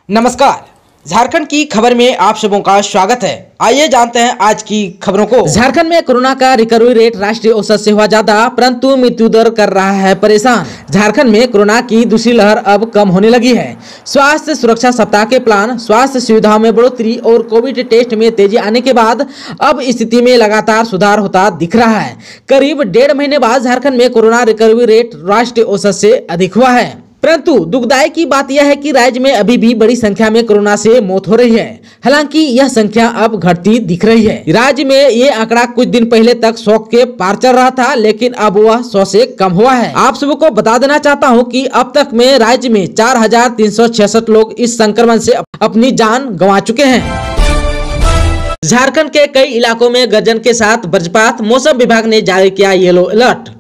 नमस्कार, झारखंड की खबर में आप सबों का स्वागत है। आइए जानते हैं आज की खबरों को। झारखंड में कोरोना का रिकवरी रेट राष्ट्रीय औसत से हुआ ज्यादा, परंतु मृत्यु दर कर रहा है परेशान। झारखंड में कोरोना की दूसरी लहर अब कम होने लगी है। स्वास्थ्य सुरक्षा सप्ताह के प्लान, स्वास्थ्य सुविधाओं में बढ़ोतरी और कोविड टेस्ट में तेजी आने के बाद अब स्थिति में लगातार सुधार होता दिख रहा है। करीब 1.5 महीने बाद झारखंड में कोरोना रिकवरी रेट राष्ट्रीय औसत से अधिक हुआ है। परंतु दुखदायी की बात यह है कि राज्य में अभी भी बड़ी संख्या में कोरोना से मौत हो रही है। हालांकि यह संख्या अब घटती दिख रही है। राज्य में ये आंकड़ा कुछ दिन पहले तक 100 के पार चल रहा था, लेकिन अब वह 100 से कम हुआ है। आप सबको बता देना चाहता हूं कि अब तक में राज्य में 4,366 लोग इस संक्रमण से अपनी जान गंवा चुके हैं। झारखंड के कई इलाकों में गर्जन के साथ वज्रपात, मौसम विभाग ने जारी किया येलो अलर्ट।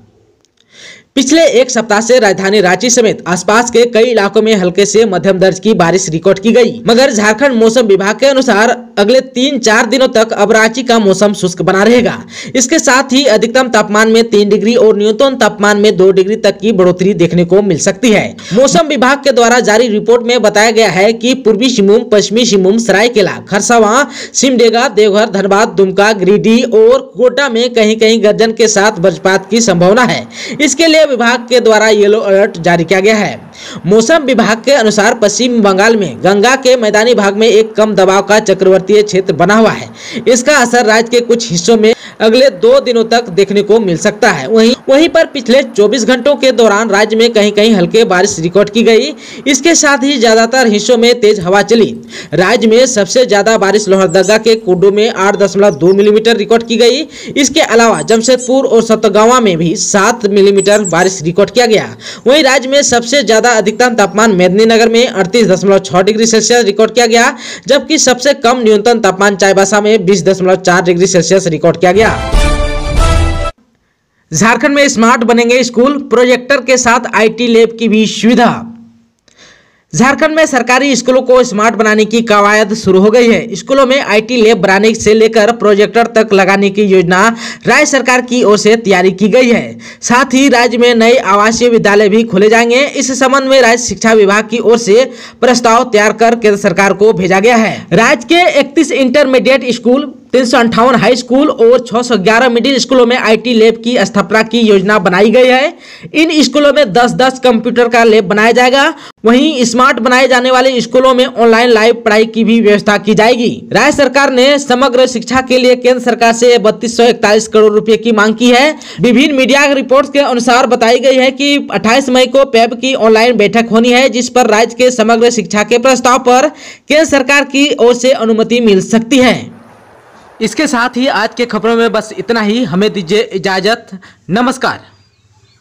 पिछले एक सप्ताह से राजधानी रांची समेत आसपास के कई इलाकों में हल्के से मध्यम दर्ज की बारिश रिकॉर्ड की गई, मगर झारखंड मौसम विभाग के अनुसार अगले 3-4 दिनों तक अब रांची का मौसम शुष्क बना रहेगा। इसके साथ ही अधिकतम तापमान में 3 डिग्री और न्यूनतम तापमान में 2 डिग्री तक की बढ़ोतरी देखने को मिल सकती है। मौसम विभाग के द्वारा जारी रिपोर्ट में बताया गया है कि पूर्वी सिंहभूम, पश्चिमी सिंहभूम, सरायकेला, खरसावां, सिमडेगा, देवघर, धनबाद, दुमका, गिरिडीह और कोटा में कहीं कहीं गर्जन के साथ वज्रपात की संभावना है। इसके लिए विभाग के द्वारा येलो अलर्ट जारी किया गया है। मौसम विभाग के अनुसार पश्चिम बंगाल में गंगा के मैदानी भाग में एक कम दबाव का चक्रवर्तीय क्षेत्र बना हुआ है। इसका असर राज्य के कुछ हिस्सों में अगले 2 दिनों तक देखने को मिल सकता है। वहीं पर पिछले 24 घंटों के दौरान राज्य में कहीं कहीं हल्के बारिश रिकॉर्ड की गई। इसके साथ ही ज्यादातर हिस्सों में तेज हवा चली। राज्य में सबसे ज्यादा बारिश लोहरदगा के कुड्डू में 8.2 मिलीमीटर रिकॉर्ड की गई। इसके अलावा जमशेदपुर और सतगावा में भी 7 मिलीमीटर बारिश रिकॉर्ड किया गया। वहीं राज्य में सबसे ज्यादा अधिकतम तापमान मेदिनीनगर में 38.6 डिग्री सेल्सियस रिकॉर्ड किया गया, जबकि सबसे कम न्यूनतम तापमान चाईबासा में 20.4 डिग्री सेल्सियस रिकॉर्ड किया गया। झारखंड में स्मार्ट बनेंगे स्कूल, प्रोजेक्टर के साथ आईटी लैब की भी सुविधा। झारखंड में सरकारी स्कूलों को स्मार्ट बनाने की कवायद शुरू हो गई है। स्कूलों में आईटी लैब बनाने से लेकर प्रोजेक्टर तक लगाने की योजना राज्य सरकार की ओर से तैयारी की गई है। साथ ही राज्य में नए आवासीय विद्यालय भी खोले जाएंगे। इस संबंध में राज्य शिक्षा विभाग की ओर से प्रस्ताव तैयार कर केंद्र सरकार को भेजा गया है। राज्य के 31 इंटरमीडिएट स्कूल, 358 हाई स्कूल और 611 मिडिल स्कूलों में आईटी लैब की स्थापना की योजना बनाई गई है। इन स्कूलों में 10-10 कंप्यूटर का लैब बनाया जाएगा। वहीं स्मार्ट बनाए जाने वाले स्कूलों में ऑनलाइन लाइव पढ़ाई की भी व्यवस्था की जाएगी। राज्य सरकार ने समग्र शिक्षा के लिए केंद्र सरकार से 3241 करोड़ रुपए की मांग की है। विभिन्न मीडिया रिपोर्ट्स के अनुसार बताई गई है कि 28 मई को पैब की ऑनलाइन बैठक होनी है, जिस पर राज्य के समग्र शिक्षा के प्रस्ताव पर केंद्र सरकार की ओर से अनुमति मिल सकती है। इसके साथ ही आज के खबरों में बस इतना ही। हमें दीजिए इजाजत। नमस्कार।